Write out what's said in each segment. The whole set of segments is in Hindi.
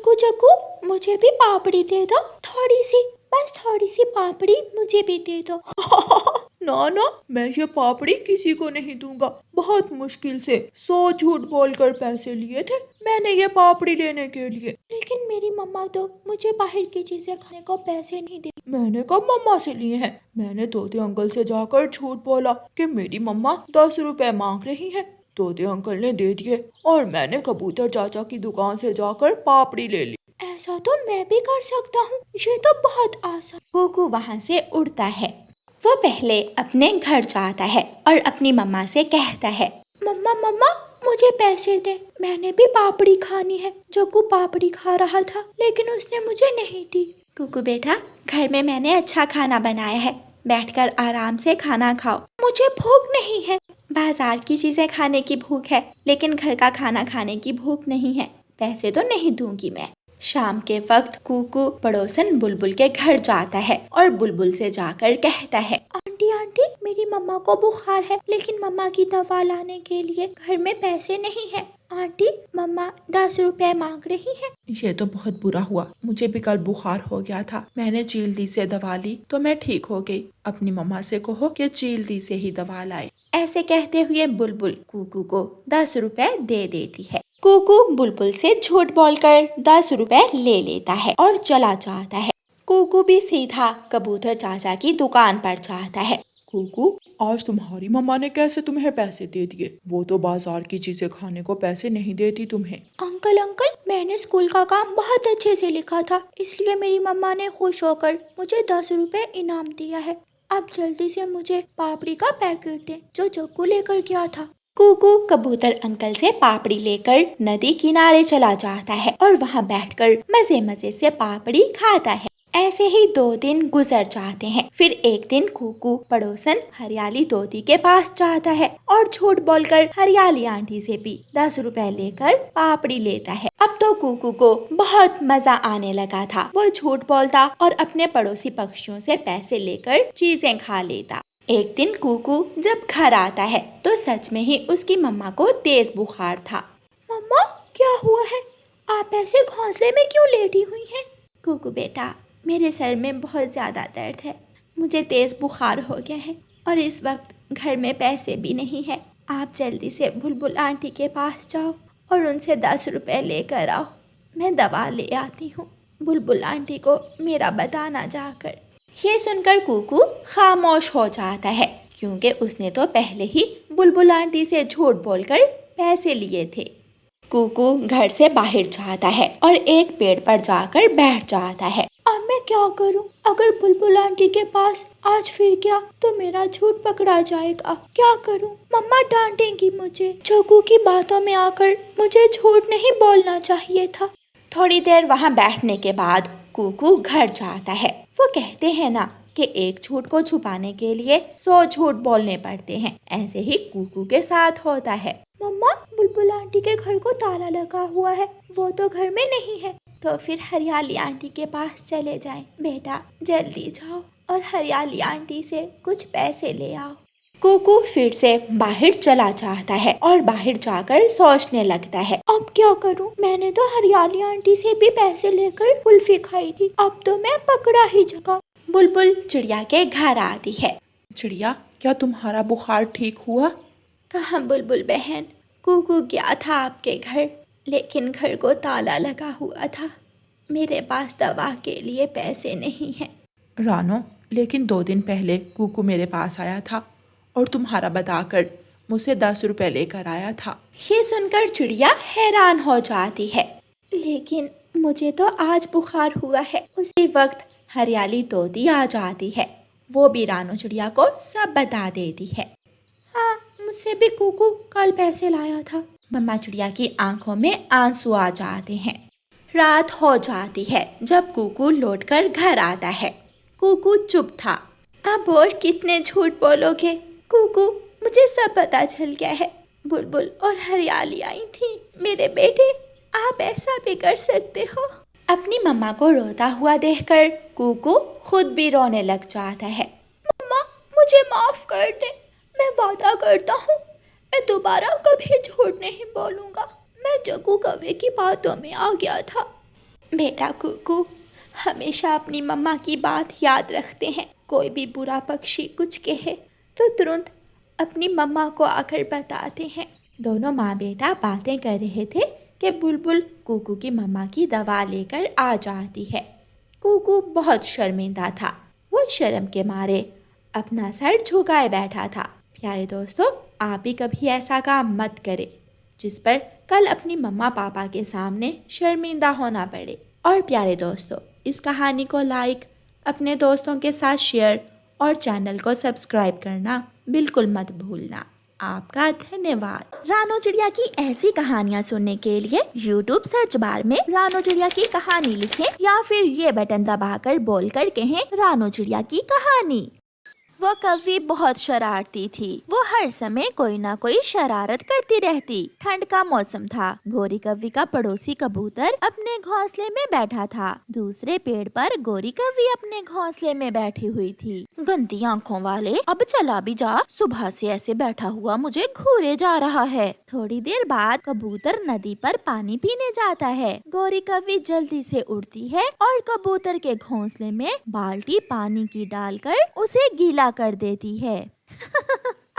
जग्गू जग्गू मुझे भी पापड़ी दे दो, थोड़ी सी, बस थोड़ी सी पापड़ी मुझे भी दे दो। ना ना, मैं ये पापड़ी किसी को नहीं दूंगा। बहुत मुश्किल से 100 झूठ बोलकर पैसे लिए थे मैंने ये पापड़ी लेने के लिए। लेकिन मेरी मम्मा तो मुझे बाहर की चीजें खाने को पैसे नहीं दे। मैंने कब मम्मा से लिए हैं? मैंने तोते अंकल से जाकर झूठ बोला कि मेरी मम्मा 10 रुपए मांग रही हैं। तोते अंकल ने दे दिए और मैंने कबूतर चाचा की दुकान से जाकर पापड़ी ले ली। ऐसा तो मैं भी कर सकता हूँ, ये तो बहुत आसान। कुकू वहाँ से उड़ता है। वो पहले अपने घर जाता है और अपनी मम्मा से कहता है, मम्मा मम्मा मुझे पैसे दे, मैंने भी पापड़ी खानी है। जग्गू पापड़ी खा रहा था लेकिन उसने मुझे नहीं दी। कुकू बेटा, घर में मैंने अच्छा खाना बनाया है, बैठकर आराम से खाना खाओ। मुझे भूख नहीं है। बाजार की चीजें खाने की भूख है, लेकिन घर का खाना खाने की भूख नहीं है। पैसे तो नहीं दूंगी मैं। शाम के वक्त कुकू पड़ोसन बुलबुल के घर जाता है और बुलबुल से जाकर कहता है, आंटी आंटी मेरी मम्मा को बुखार है, लेकिन मम्मा की दवा लाने के लिए घर में पैसे नहीं है। आंटी मम्मा 10 रुपए मांग रही है। ये तो बहुत बुरा हुआ, मुझे भी कल बुखार हो गया था। मैंने चीलदी से दवा ली तो मैं ठीक हो गई। अपनी मम्मा से कहो कि चीलदी से ही दवा लाए। ऐसे कहते हुए बुलबुल कुकू को 10 रुपए दे देती है। कुकू बुलबुल से झूठ बोलकर 10 रुपए ले लेता है और चला जाता है। कुकू भी सीधा कबूतर चाचा की दुकान पर जाता है। कुकू, आज तुम्हारी मम्मा ने कैसे तुम्हें पैसे दे दिए? वो तो बाजार की चीजें खाने को पैसे नहीं देती तुम्हें। अंकल अंकल मैंने स्कूल का काम बहुत अच्छे से लिखा था, इसलिए मेरी मम्मा ने खुश होकर मुझे 10 रुपए इनाम दिया है। अब जल्दी से मुझे पापड़ी का पैकेट दे जो जग्गू लेकर गया था। कुकू कबूतर अंकल से पापड़ी लेकर नदी किनारे चला जाता है और वहाँ बैठकर मजे मजे से पापड़ी खाता है। ऐसे ही 2 दिन गुजर जाते हैं। फिर एक दिन कुकू पड़ोसन हरियाली तोती के पास जाता है और झूठ बोलकर हरियाली आंटी से भी 10 रुपए लेकर पापड़ी लेता है। अब तो कुकू को बहुत मजा आने लगा था। वो झूठ बोलता और अपने पड़ोसी पक्षियों से पैसे लेकर चीजें खा लेता। एक दिन कुकू जब घर आता है तो सच में ही उसकी मम्मा को तेज बुखार था। मम्मा क्या हुआ है, आप ऐसे घोंसले में क्यों लेटी हुई हैं? कुकू बेटा, मेरे सर में बहुत ज़्यादा दर्द है, मुझे तेज़ बुखार हो गया है और इस वक्त घर में पैसे भी नहीं है। आप जल्दी से बुलबुल आंटी के पास जाओ और उनसे 10 रुपए लेकर आओ, मैं दवा ले आती हूँ। बुलबुल आंटी को मेरा बताना जाकर। ये सुनकर कुकू खामोश हो जाता है, क्योंकि उसने तो पहले ही बुलबुल आंटी से झूठ बोलकर पैसे लिए थे। कुकू घर से बाहर जाता है और एक पेड़ पर जाकर बैठ जाता है। अब मैं क्या करूं? अगर बुलबुल आंटी के पास आज फिर गया तो मेरा झूठ पकड़ा जाएगा। क्या करूं? मम्मा डांटेंगी मुझे। जग्गू की बातों में आकर मुझे झूठ नहीं बोलना चाहिए था। थोड़ी देर वहाँ बैठने के बाद कुकू घर जाता है। वो कहते हैं ना कि एक झूठ को छुपाने के लिए 100 झूठ बोलने पड़ते हैं। ऐसे ही कुकू के साथ होता है। मम्मा बुलबुल आंटी के घर को ताला लगा हुआ है, वो तो घर में नहीं है। तो फिर हरियाली आंटी के पास चले जाएं। बेटा जल्दी जाओ और हरियाली आंटी से कुछ पैसे ले आओ। कुकू फिर से बाहर चला जाता है और बाहर जाकर सोचने लगता है, अब क्या करूं? मैंने तो हरियाली आंटी से भी पैसे लेकर कुल्फी खाई थी, अब तो मैं पकड़ा ही जगह। बुलबुल चिड़िया के घर आती है। चिड़िया, क्या तुम्हारा बुखार ठीक हुआ? कहाँ बुलबुल बहन, कुकू गया था आपके घर, लेकिन घर को ताला लगा हुआ था। मेरे पास दवा के लिए पैसे नहीं हैं। रानो, लेकिन 2 दिन पहले कुकू मेरे पास आया था और तुम्हारा बताकर मुझसे 10 रुपए लेकर आया था। ये सुनकर चिड़िया हैरान हो जाती है। लेकिन मुझे तो आज बुखार हुआ है। उसी वक्त हरियाली तोती आ जाती है। वो भी रानो चिड़िया को सब बता देती है। हाँ, मुझसे भी कुकू कल पैसे लाया था। मम्मा चिड़िया की आंखों में आंसू आ जाते हैं। रात हो जाती है जब कुकू लौटकर घर आता है। कुकू चुप था। अब और कितने झूठ बोलोगे? कुकू, मुझे सब पता चल गया है। बुलबुल और हरियाली आई थी। मेरे बेटे, आप ऐसा भी कर सकते हो? अपनी मम्मा को रोता हुआ देखकर कुकू खुद भी रोने लग जाता है। मम्मा मुझे माफ कर दे, मैं वादा करता हूँ मैं दोबारा कभी झूठ नहीं बोलूँगा। मैं जग्गू कौवे की बातों में आ गया था। बेटा कुकू हमेशा अपनी मम्मा की बात याद रखते हैं। कोई भी बुरा पक्षी कुछ कहे तो तुरंत अपनी मम्मा को आकर बताते हैं। दोनों माँ बेटा बातें कर रहे थे कि बुलबुल कुकू की मम्मा की दवा लेकर आ जाती है। कुकू बहुत शर्मिंदा था। वो शर्म के मारे अपना सर झुकाए बैठा था। प्यारे दोस्तों, आप भी कभी ऐसा काम मत करें जिस पर कल अपनी मम्मा पापा के सामने शर्मिंदा होना पड़े। और प्यारे दोस्तों, इस कहानी को लाइक, अपने दोस्तों के साथ शेयर और चैनल को सब्सक्राइब करना बिल्कुल मत भूलना। आपका धन्यवाद। रानो चिड़िया की ऐसी कहानियाँ सुनने के लिए YouTube सर्च बार में रानो चिड़िया की कहानी लिखें या फिर ये बटन दबाकर बोलकर कहें रानो चिड़िया की कहानी। वो कौवी बहुत शरारती थी। वो हर समय कोई ना कोई शरारत करती रहती। ठंड का मौसम था। गोरी कौवी का पड़ोसी कबूतर अपने घोंसले में बैठा था। दूसरे पेड़ पर गोरी कौवी अपने घोंसले में बैठी हुई थी। गंदी आंखों वाले, अब चला भी जा, सुबह से ऐसे बैठा हुआ मुझे घूरे जा रहा है। थोड़ी देर बाद कबूतर नदी पर पानी पीने जाता है। गोरी कौवी जल्दी से उड़ती है और कबूतर के घोंसले में बाल्टी पानी की डालकर उसे गीला कर देती है।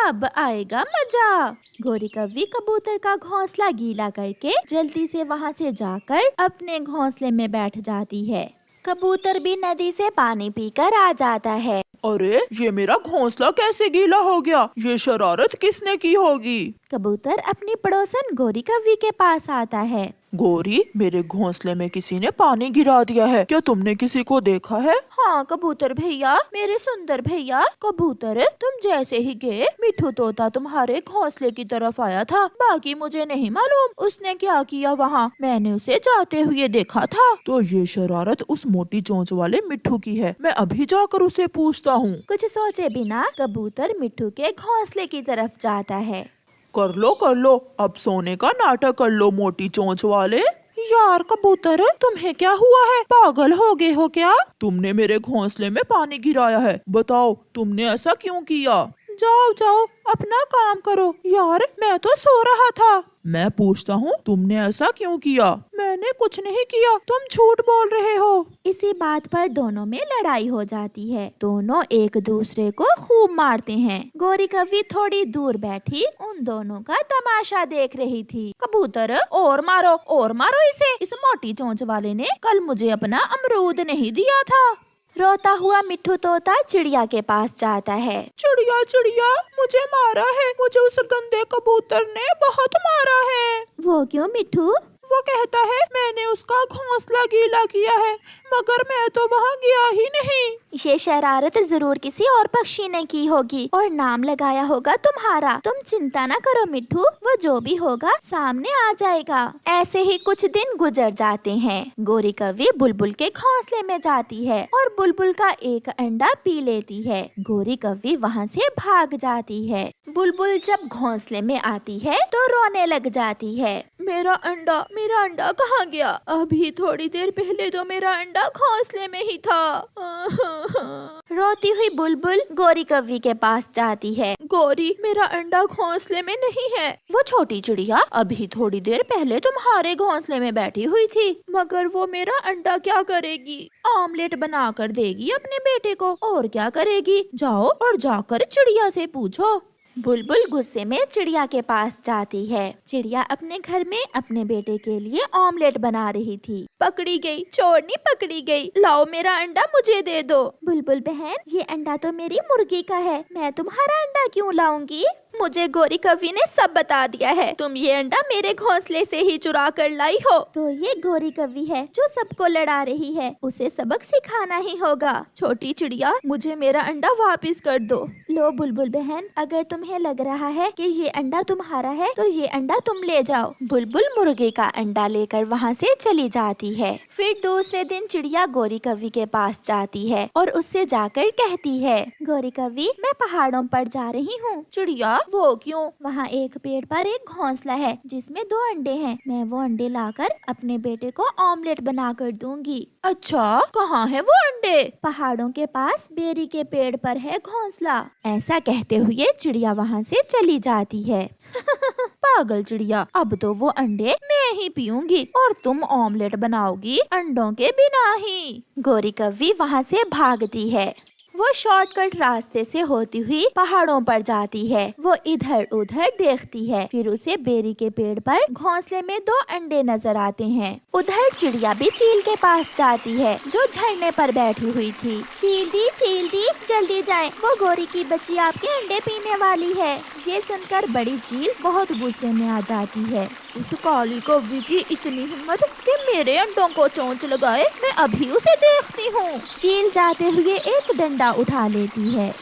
अब आएगा मजा। गोरी कौवी कबूतर का घोंसला गीला करके जल्दी से वहाँ से जाकर अपने घोंसले में बैठ जाती है। कबूतर भी नदी से पानी पीकर आ जाता है। अरे, ये मेरा घोंसला कैसे गीला हो गया? ये शरारत किसने की होगी? कबूतर अपनी पड़ोसन गोरी कौवी के पास आता है। गोरी, मेरे घोंसले में किसी ने पानी गिरा दिया है। क्या तुमने किसी को देखा है? हाँ कबूतर भैया, मेरे सुंदर भैया। कबूतर, तुम जैसे ही गए मिठू तोता तुम्हारे घोंसले की तरफ आया था। बाकी मुझे नहीं मालूम उसने क्या किया वहाँ। मैंने उसे जाते हुए देखा था। तो ये शरारत उस मोटी चोंच वाले मिठू की है। मैं अभी जाकर उसे पूछता हूँ। कुछ सोचे बिना कबूतर मिठू के घोंसले की तरफ जाता है। कर लो, अब सोने का नाटक कर लो, मोटी चोंच वाले। यार कबूतर, तुम्हें क्या हुआ है? पागल हो गए हो क्या? तुमने मेरे घोंसले में पानी गिराया है। बताओ, तुमने ऐसा क्यों किया? जाओ, अपना काम करो। यार, मैं तो सो रहा था। मैं पूछता हूँ, तुमने ऐसा क्यों किया? मैंने कुछ नहीं किया, तुम झूठ बोल रहे हो। इसी बात पर दोनों में लड़ाई हो जाती है। दोनों एक दूसरे को खूब मारते हैं। गोरी कौवी थोड़ी दूर बैठी उन दोनों का तमाशा देख रही थी। कबूतर, और मारो इसे। इस मोटी चोंच वाले ने कल मुझे अपना अमरूद नहीं दिया था। रोता हुआ मिठू तोता चिड़िया के पास जाता है। चिड़िया, मुझे मारा है। मुझे उस गंदे कबूतर ने बहुत मारा है। वो क्यों मिठू? वो कहता है मैंने उसका घोंसला गीला किया है, मगर मैं तो वहाँ गया ही नहीं। ये शरारत जरूर किसी और पक्षी ने की होगी और नाम लगाया होगा तुम्हारा। तुम चिंता न करो मिठू, वो जो भी होगा सामने आ जाएगा। ऐसे ही कुछ दिन गुजर जाते हैं। गोरी कौवी बुलबुल के घोंसले में जाती है और बुलबुल का एक अंडा पी लेती है। गोरी कौवी वहाँ से भाग जाती है। बुलबुल जब घोंसले में आती है तो रोने लग जाती है। मेरा अंडा कहाँ गया? अभी थोड़ी देर पहले तो मेरा अंडा घोंसले में ही था। रोती हुई बुलबुल गोरी कौवी के पास जाती है। गोरी, मेरा अंडा घोंसले में नहीं है। वो छोटी चिड़िया अभी थोड़ी देर पहले तुम्हारे घोंसले में बैठी हुई थी। मगर वो मेरा अंडा क्या करेगी? ऑमलेट बना कर देगी अपने बेटे को। और क्या करेगी? जाओ और जाकर चिड़िया से पूछो। बुलबुल गुस्से में चिड़िया के पास जाती है। चिड़िया अपने घर में अपने बेटे के लिए ऑमलेट बना रही थी। पकड़ी गई, चोरनी पकड़ी गई। लाओ, मेरा अंडा मुझे दे दो। बुलबुल बहन, ये अंडा तो मेरी मुर्गी का है। मैं तुम्हारा अंडा क्यों लाऊंगी? मुझे गोरी कौवी ने सब बता दिया है। तुम ये अंडा मेरे घोंसले से ही चुरा कर लाई हो। तो ये गोरी कौवी है जो सबको लड़ा रही है। उसे सबक सिखाना ही होगा। छोटी चिड़िया, मुझे मेरा अंडा वापस कर दो। लो बुलबुल बहन, अगर तुम्हें लग रहा है कि ये अंडा तुम्हारा है तो ये अंडा तुम ले जाओ। बुलबुल मुर्गे का अंडा लेकर वहाँ से चली जाती है। फिर दूसरे दिन चिड़िया गोरी कौवी के पास जाती है और उससे जाकर कहती है, गोरी कौवी, मैं पहाड़ों पर जा रही हूँ। चिड़िया, वो क्यों? वहाँ एक पेड़ पर एक घोंसला है जिसमें 2 अंडे हैं। मैं वो अंडे लाकर अपने बेटे को ऑमलेट बना कर दूंगी। अच्छा, कहाँ है वो अंडे? पहाड़ों के पास बेरी के पेड़ पर है घोंसला। ऐसा कहते हुए चिड़िया वहाँ से चली जाती है। पागल चिड़िया, अब तो वो अंडे मैं ही पीऊंगी और तुम ऑमलेट बनाओगी अंडों के बिना ही। गोरी कव्वी वहाँ से भागती है। वो शॉर्टकट रास्ते से होती हुई पहाड़ों पर जाती है। वो इधर उधर देखती है। फिर उसे बेरी के पेड़ पर घोंसले में 2 अंडे नजर आते हैं। उधर चिड़िया भी चील के पास जाती है जो झरने पर बैठी हुई थी। चील दी जल्दी जाएं, वो गोरी की बच्ची आपके अंडे पीने वाली है। ये सुनकर बड़ी चील बहुत गुस्से में आ जाती है। उस काली कव्वी की इतनी हिम्मत कि मेरे अंडों को चोंच लगाए, मैं अभी उसे देखती हूँ। चील जाते हुए एक डंडा उठा लेती है।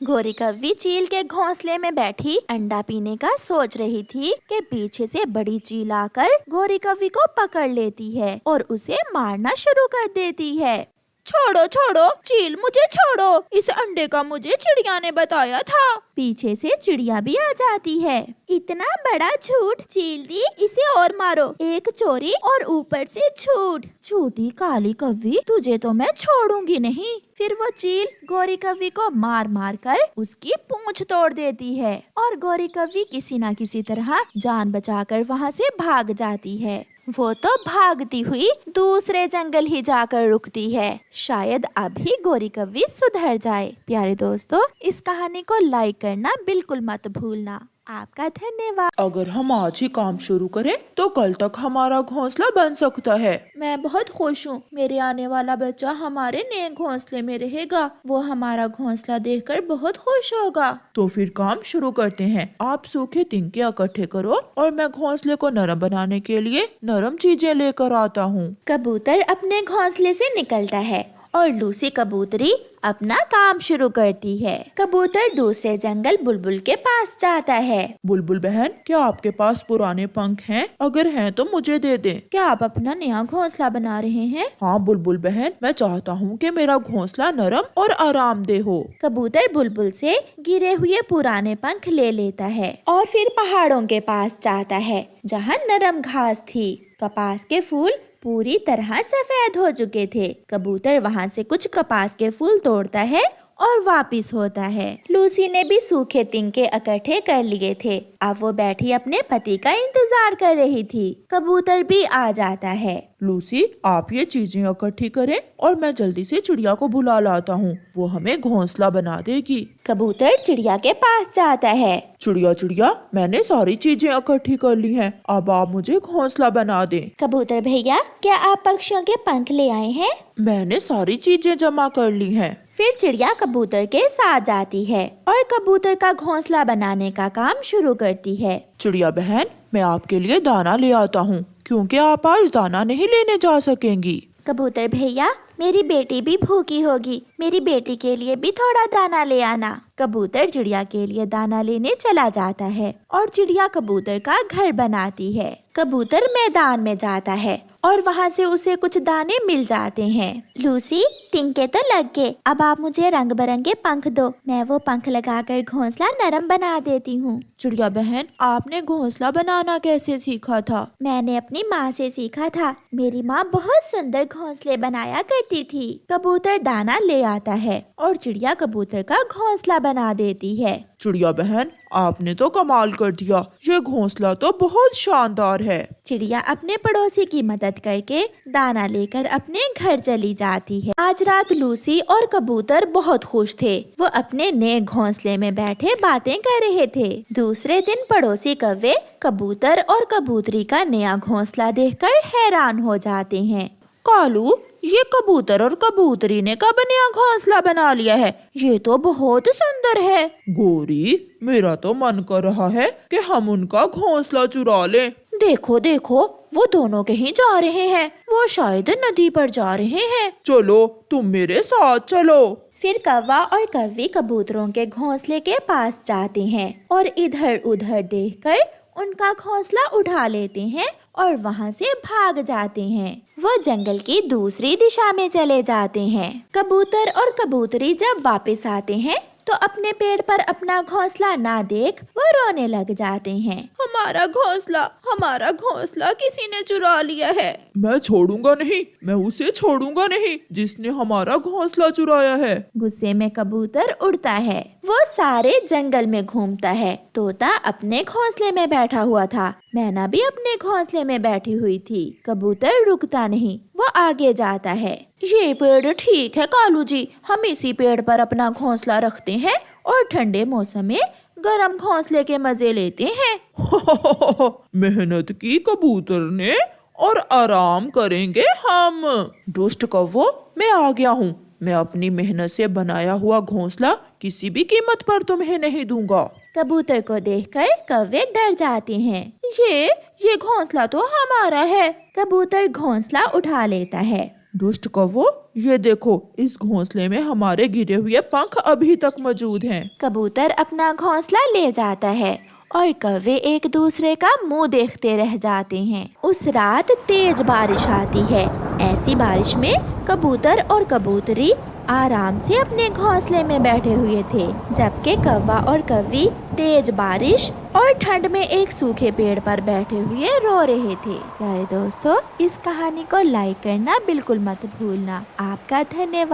गोरी कव्वी चील के घोंसले में बैठी अंडा पीने का सोच रही थी कि पीछे से बड़ी चील आकर गोरी कव्वी को पकड़ लेती है और उसे मारना शुरू कर देती है। छोड़ो छोड़ो चील, मुझे छोड़ो, इस अंडे का मुझे चिड़िया ने बताया था। पीछे से चिड़िया भी आ जाती है। इतना बड़ा झूठ! चील दी, इसे और मारो। एक चोरी और ऊपर से झूठ। झूठी काली कव्वी, तुझे तो मैं छोड़ूंगी नहीं। फिर वो चील गोरी कव्वी को मार मार कर उसकी पूंछ तोड़ देती है और गोरी कव्वी किसी न किसी तरह जान बचाकर वहाँ से भाग जाती है। वो तो भागती हुई दूसरे जंगल ही जाकर रुकती है। शायद अभी गोरी कव्वी सुधर जाए। प्यारे दोस्तों, इस कहानी को लाइक करना बिल्कुल मत भूलना। आपका धन्यवाद। अगर हम आज ही काम शुरू करें तो कल तक हमारा घोंसला बन सकता है। मैं बहुत खुश हूँ। मेरे आने वाला बच्चा हमारे नए घोंसले में रहेगा। वो हमारा घोंसला देखकर बहुत खुश होगा। तो फिर काम शुरू करते हैं। आप सूखे तिनके इकट्ठे करो और मैं घोंसले को नरम बनाने के लिए नरम चीजें लेकर आता हूँ। कबूतर अपने घोंसले से निकलता है और लूसी कबूतरी अपना काम शुरू करती है। कबूतर दूसरे जंगल बुलबुल के पास जाता है। बुलबुल बहन, क्या आपके पास पुराने पंख हैं? अगर हैं तो मुझे दे दें। क्या आप अपना नया घोंसला बना रहे हैं? हाँ बुलबुल बहन, मैं चाहता हूँ कि मेरा घोंसला नरम और आरामदेह हो। कबूतर बुलबुल से गिरे हुए पुराने पंख ले लेता है और फिर पहाड़ों के पास जाता है जहाँ नरम घास थी। कपास के फूल पूरी तरह सफेद हो चुके थे। कबूतर वहाँ से कुछ कपास के फूल तोड़ता है और वापिस होता है। लूसी ने भी सूखे तिनके इकट्ठे कर लिए थे। अब वो बैठी अपने पति का इंतजार कर रही थी। कबूतर भी आ जाता है। लूसी, आप ये चीजें इकट्ठी करें और मैं जल्दी से चिड़िया को बुला लाता हूँ। वो हमें घोंसला बना देगी। कबूतर चिड़िया के पास जाता है। चिड़िया चिड़िया, मैंने सारी चीजें इकट्ठी कर ली हैं। अब आप मुझे घोंसला बना दें। कबूतर भैया, क्या आप पक्षियों के पंख ले आए हैं? मैंने सारी चीजें जमा कर ली हैं। फिर चिड़िया कबूतर के साथ जाती है और कबूतर का घोंसला बनाने का काम शुरू करती है। चिड़िया बहन, मैं आपके लिए दाना ले आता हूँ क्योंकि आप आज दाना नहीं लेने जा सकेंगी। कबूतर भैया, मेरी बेटी भी भूखी होगी। मेरी बेटी के लिए भी थोड़ा दाना ले आना। कबूतर चिड़िया के लिए दाना लेने चला जाता है और चिड़िया कबूतर का घर बनाती है। कबूतर मैदान में जाता है और वहाँ से उसे कुछ दाने मिल जाते हैं। लूसी, तिनके तो लग गए। अब आप मुझे रंग बिरंगे पंख दो। मैं वो पंख लगाकर घोंसला नरम बना देती हूँ। चिड़िया बहन, आपने घोंसला बनाना कैसे सीखा था? मैंने अपनी माँ से सीखा था। मेरी माँ बहुत सुंदर घोंसले बनाया करती थी। कबूतर दाना ले आता है और चिड़िया कबूतर का घोंसला बना देती है। चिड़िया बहन, आपने तो कमाल कर दिया। ये घोंसला तो बहुत शानदार है। चिड़िया अपने पड़ोसी की मदद करके दाना लेकर अपने घर चली जाती है। आज रात लूसी और कबूतर बहुत खुश थे। वो अपने नए घोंसले में बैठे बातें कर रहे थे। दूसरे दिन पड़ोसी कौवे कबूतर और कबूतरी का नया घोंसला देखकर हैरान हो जाते हैं। कालू, ये कबूतर और कबूतरी ने कब नया घोंसला बना लिया है? ये तो बहुत सुंदर है। गोरी, मेरा तो मन कर रहा है कि हम उनका घोंसला चुरा लें। देखो देखो, वो दोनों कहीं जा रहे हैं। वो शायद नदी पर जा रहे हैं। चलो, तुम मेरे साथ चलो। फिर कौवा और कौवी कबूतरों के घोंसले के पास जाते हैं और इधर उधर देखकर उनका घोंसला उठा लेते हैं और वहाँ से भाग जाते हैं। वो जंगल की दूसरी दिशा में चले जाते हैं। कबूतर और कबूतरी जब वापस आते हैं तो अपने पेड़ पर अपना घोंसला ना देख वो रोने लग जाते हैं। हमारा घोंसला किसी ने चुरा लिया है। मैं छोड़ूंगा नहीं, मैं उसे छोड़ूंगा नहीं जिसने हमारा घोंसला चुराया है। गुस्से में कबूतर उड़ता है। वो सारे जंगल में घूमता है। तोता अपने घोंसले में बैठा हुआ था। मैना भी अपने घोंसले में बैठी हुई थी। कबूतर रुकता नहीं, वो आगे जाता है। ये पेड़ ठीक है कालू जी, हम इसी पेड़ पर अपना घोंसला रखते हैं और ठंडे मौसम में गरम घोंसले के मजे लेते हैं। मेहनत की कबूतर ने और आराम करेंगे हम। दुष्ट कौवो, मैं आ गया हूँ। मैं अपनी मेहनत से बनाया हुआ घोंसला किसी भी कीमत पर तुम्हें नहीं दूंगा। कबूतर को देखकर कौवे डर जाते हैं। ये घोंसला तो हमारा है। कबूतर घोंसला उठा लेता है। दुष्ट कौवो, ये देखो, इस घोंसले में हमारे गिरे हुए पंख अभी तक मौजूद हैं। कबूतर अपना घोंसला ले जाता है और कौवे एक दूसरे का मुंह देखते रह जाते हैं। उस रात तेज बारिश आती है। ऐसी बारिश में कबूतर और कबूतरी आराम से अपने घोंसले में बैठे हुए थे, जबकि कौवा और कौवी तेज बारिश और ठंड में एक सूखे पेड़ पर बैठे हुए रो रहे थे। प्यारे दोस्तों, इस कहानी को लाइक करना बिल्कुल मत भूलना। आपका धन्यवाद।